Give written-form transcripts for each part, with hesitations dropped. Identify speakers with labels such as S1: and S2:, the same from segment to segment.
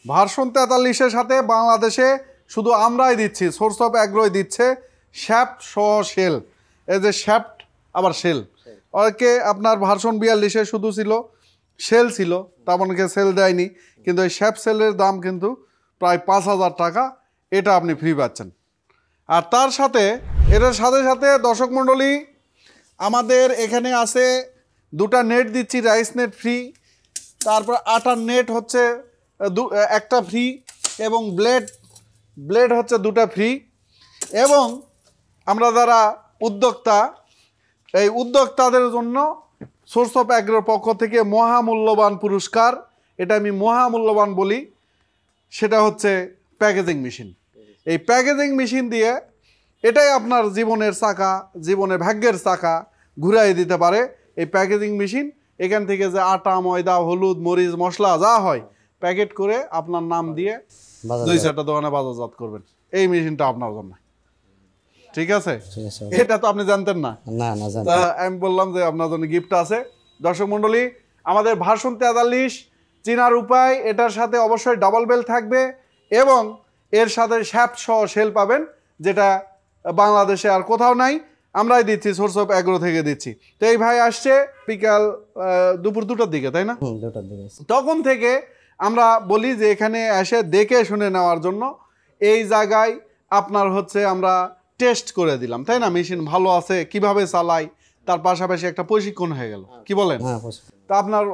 S1: Version 43-এর সাথে বাংলাদেশে শুধু আমরাই দিচ্ছি, সোর্স অফ অ্যাগ্রোই দিচ্ছে শ্যাফট সহ শেল। এই যে শ্যাফট আবার শেল, ওকে আপনার ভার্সন 42-এ শুধু ছিল শেল ছিল, তেমনকে সেল দেয়নি, কিন্তু এই শ্যাফট সেলের দাম কিন্তু প্রায় 5,000 টাকা, এটা আপনি ফ্রি পাচ্ছেন। আর তার সাথে এটার সাথে সাথে দর্শক মণ্ডলী আমাদের এখানে আছে দুটা নেট দিচ্ছি, রাইস নেট ফ্রি, তারপর আটার নেট হচ্ছে একটা ফ্রি, এবং ব্লেড হচ্ছে দুটা ফ্রি। এবং আমরা যারা উদ্যোক্তা, এই উদ্যোক্তাদের জন্য সোর্স অফ অ্যাগ্রোর পক্ষ থেকে মহামূল্যবান পুরস্কার, এটা আমি মহামূল্যবান বলি, সেটা হচ্ছে প্যাকেজিং মেশিন। এই প্যাকেজিং মেশিন দিয়ে এটাই আপনার জীবনের চাকা, জীবনের ভাগ্যের চাকা ঘুরাই দিতে পারে এই প্যাকেজিং মেশিন। এখান থেকে যে আটা, ময়দা, হলুদ, মরিচ, মশলা যা হয় প্যাকেট করে আপনার নাম দিয়ে 2-4টা দোকানে বাজারজাত করবেন, এই মেশিনটা আপনার জন্য। ঠিক আছে, এটা তো আপনি জানতেন না? আমি বললাম যে আপনার জন্য গিফট আছে। দর্শক মণ্ডলী, আমাদের ভার্সন 43 চিনার উপায়, এটার সাথে অবশ্যই ডাবল বেল থাকবে এবং এর সাথে শ্যাফট সহ শেল পাবেন, যেটা বাংলাদেশে আর কোথাও নাই, আমরাই দিচ্ছি, সোর্স অফ অ্যাগ্রো থেকে দিচ্ছি। তো এই ভাই আসছে বিকাল দুপুর 2টার দিকে, তাই না? তখন থেকে আমরা বলি যে এখানে এসে দেখে শুনে নেওয়ার জন্য, এই জায়গায় আপনার হচ্ছে আমরা টেস্ট করে দিলাম, তাই না? মেশিন ভালো আছে, কিভাবে চালাই, তার পাশাপাশি একটা প্রশিক্ষণ হয়ে গেল, কি বলেন? তা আপনার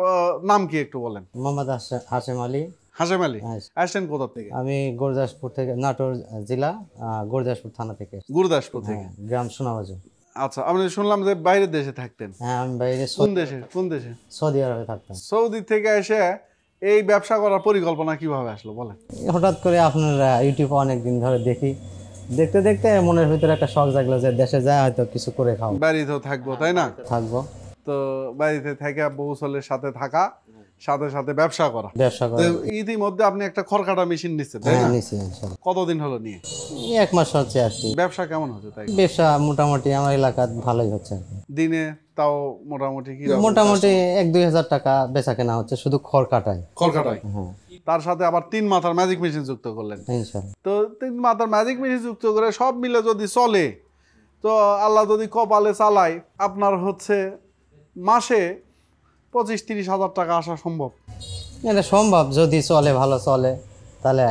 S1: নাম কি একটু বলেন?
S2: মোহাম্মদ হাশেম আলী।
S1: হাশেম আলী, আসছেন কোথা থেকে?
S2: আমি গুরদাসপুর থেকে, নাটোর জেলা, গুরদাসপুর থানা থেকে।
S1: গুরদাসপুর থেকে,
S2: গ্রাম সোনাবাজু।
S1: আচ্ছা, আমি শুনলাম যে বাইরের দেশে থাকতেন।
S2: হ্যাঁ, আমি বাইরে।
S1: কোন দেশে?
S2: সৌদি আরবে থাকতাম।
S1: সৌদি থেকে এসে এই ব্যবসা করার পরিকল্পনা কিভাবে আসলো বলেন?
S2: হঠাৎ করে আপনার ইউটিউবে অনেকদিন ধরে দেখি, দেখতে দেখতে মনের ভিতরে একটা শখ জাগলো যে দেশে যায় হয়তো কিছু করে খাও,
S1: বাড়িতেও থাকবো, তাই না?
S2: থাকবো
S1: তো বাড়িতে থেকে বউ ছেলের সাথে থাকা, সাথে সাথে ব্যবসা করা। ইতিমধ্যে আপনি একটা খড়কাটা মেশিন নিচ্ছেন, তাই না? কতদিন হলো নিয়ে?
S2: 1 মাস হচ্ছে আর কি।
S1: ব্যবসা কেমন হচ্ছে? তাই
S2: ব্যবসা মোটামুটি আমার এলাকায় ভালোই হচ্ছে।
S1: দিনে তাও মোটামুটি কি?
S2: মোটামুটি 1-2 হাজার টাকা বেচা কেনা হচ্ছে শুধু খড়কাটায়।
S1: হ্যাঁ, তার সাথে আবার 3 মাথার ম্যাজিক মেশিন যুক্ত করলেন। তো 3 মাথার ম্যাজিক মেশিন যুক্ত করে সব মিলে যদি চলে, তো আল্লাহ যদি কপালে চালায়, আপনার হচ্ছে মাসে 25-30 হাজার টাকা আসা সম্ভব।
S2: এটা সম্ভব যদি চলে, ভালো চলে, তাহলে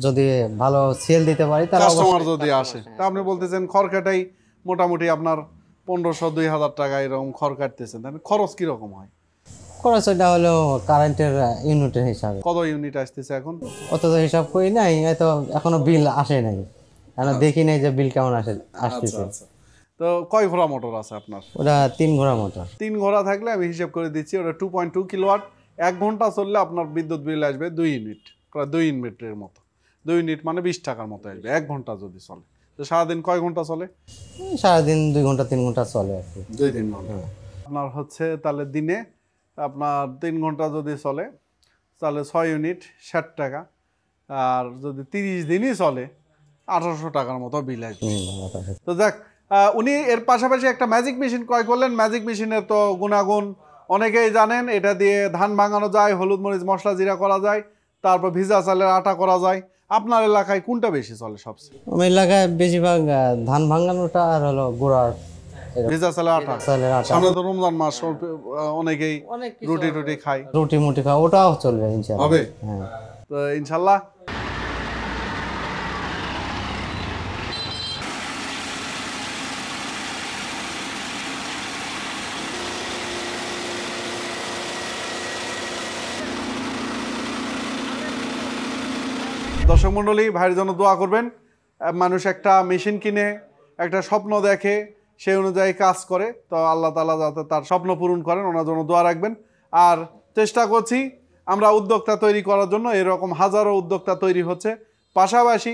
S2: যদি ভালো সেল দিতে পারি, তাহলে
S1: কাস্টমার যদি আসে। তা আপনি বলতেছেন খড়কাটাই মোটামুটি আপনার 1500-2000 টাকা এরকম খড় কাটতেছেন, তাহলে খরচ কিরকম হয়?
S2: খরচ এটা হলো কারেন্টের ইউনিটের হিসাবে।
S1: কত ইউনিট আসতেছে এখন?
S2: অত তো হিসাব করি নাই, হয়তো এখনো বিল আসে নাই, এখন দেখি নাই যে বিল কেমন আসতেছে।
S1: তো কয় ঘোড়া মোটর আছে আপনার?
S2: ওটা 3 ঘোড়া মোটর।
S1: 3 ঘোড়া থাকলে আমি হিসাব করে দিচ্ছি, ওটা 2.2 কিলোওয়াট। 1 ঘন্টা চললে আপনার বিদ্যুৎ বিল আসবে 2 ইউনিট, প্রায় 2 ইউনিটের মতো। 2 ইউনিট মানে 20 টাকার মতো আসবে 1 ঘন্টা যদি চলে। তো সারাদিন কয় ঘন্টা চলে?
S2: সারাদিন 2 ঘন্টা 3 ঘন্টা চলে আর কি।
S1: 2-3 ঘন্টা আপনার হচ্ছে, তাহলে দিনে আপনার 3 ঘন্টা যদি চলে তাহলে 6 ইউনিট 60 টাকা, আর যদি 30 দিনই চলে 1800 টাকার মতো বিল আসবে। তো যাক, উনি এর পাশাপাশি একটা ম্যাজিক মেশিন ক্রয় করলেন। ম্যাজিক মেশিনের তো গুণাগুণ অনেকেই জানেন, এটা দিয়ে ধান ভাঙানো যায়, হলুদ মরিচ মশলা জিরা করা যায়, তারপর ভিজা চালের আটা করা যায়। আপনার এলাকায় কোনটা বেশি চলে সবচেয়ে?
S2: আমার এলাকায় বেশিরভাগ ধান ভাঙানোটা আর হলো গুড়ার
S1: ভিজা চালের আটা। সামনে তো রমজান মাস, অনেকেই রুটি খায়,
S2: রুটি মুটি খায়, ওটাও চলবে ইনশাআল্লাহ।
S1: হবে, তো ইনশাআল্লাহ। দর্শক মণ্ডলী, ভাইয়ের জন্য দোয়া করবেন। মানুষ একটা মেশিন কিনে একটা স্বপ্ন দেখে, সেই অনুযায়ী কাজ করে, তো আল্লাহ তাআলা যাতে তার স্বপ্ন পূরণ করেন, ওনার জন্য দোয়া রাখবেন। আর চেষ্টা করছি আমরা উদ্যোক্তা তৈরি করার জন্য, এরকম হাজারো উদ্যোক্তা তৈরি হচ্ছে। পাশাপাশি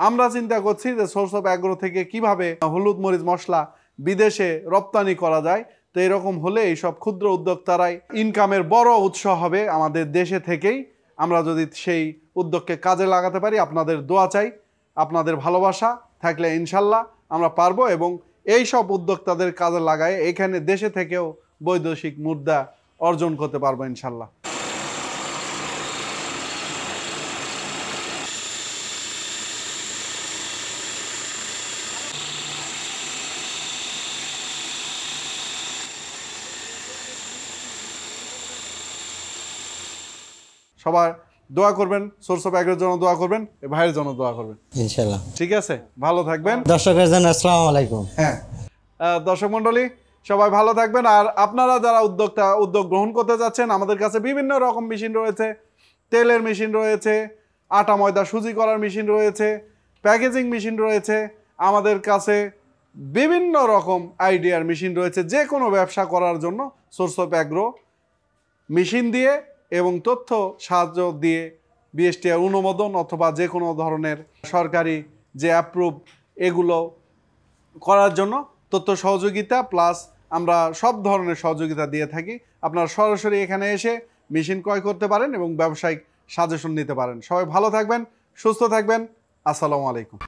S1: আমরা চিন্তা করছি যে সোর্স অফ অ্যাগ্রো থেকে কিভাবে হলুদ মরিচ মশলা বিদেশে রপ্তানি করা যায়। তো এরকম হলে এইসব ক্ষুদ্র উদ্যোক্তারাই ইনকামের বড় উৎস হবে আমাদের দেশে থেকেই। আমরা যদি সেই উদ্যোগকে কাজে লাগাতে পারি, আপনাদের দোয়া চাই, আপনাদের ভালোবাসা থাকলে ইনশাল্লাহ আমরা পারবো, এবং এই সব উদ্যোক্তাদের কাজে লাগায় এখানে দেশে থেকেও বৈদেশিক মুদ্রা অর্জন করতে পারবো ইনশাল্লাহ। সবাই দোয়া করবেন, সোর্স অফ অ্যাগ্রোর জন্য দোয়া করবেন, এই ভাইয়ের জন্য দোয়া করবেন।
S2: ইনশাল্লাহ।
S1: ঠিক আছে, ভালো থাকবেন।
S2: দর্শকের জন্য আসসালামু আলাইকুম।
S1: হ্যাঁ, দর্শক মণ্ডলী সবাই ভালো থাকবেন। আর আপনারা যারা উদ্যোগ গ্রহণ করতে যাচ্ছেন, আমাদের কাছে বিভিন্ন রকম মেশিন রয়েছে, তেলের মেশিন রয়েছে, আটা ময়দা সুজি করার মেশিন রয়েছে, প্যাকেজিং মেশিন রয়েছে, আমাদের কাছে বিভিন্ন রকম আইডিয়ার মেশিন রয়েছে। যে কোনো ব্যবসা করার জন্য সোর্স অফ অ্যাগ্রো মেশিন দিয়ে এবং তথ্য সাহায্য দিয়ে বিএসটিআই অনুমোদন অথবা যে কোনো ধরনের সরকারি যে অ্যাপ্রুভ এগুলো করার জন্য তথ্য সহযোগিতা প্লাস আমরা সব ধরনের সহযোগিতা দিয়ে থাকি। আপনারা সরাসরি এখানে এসে মেশিন ক্রয় করতে পারেন এবং ব্যবসায়িক সাজেশন নিতে পারেন। সবাই ভালো থাকবেন, সুস্থ থাকবেন। আসসালামু আলাইকুম।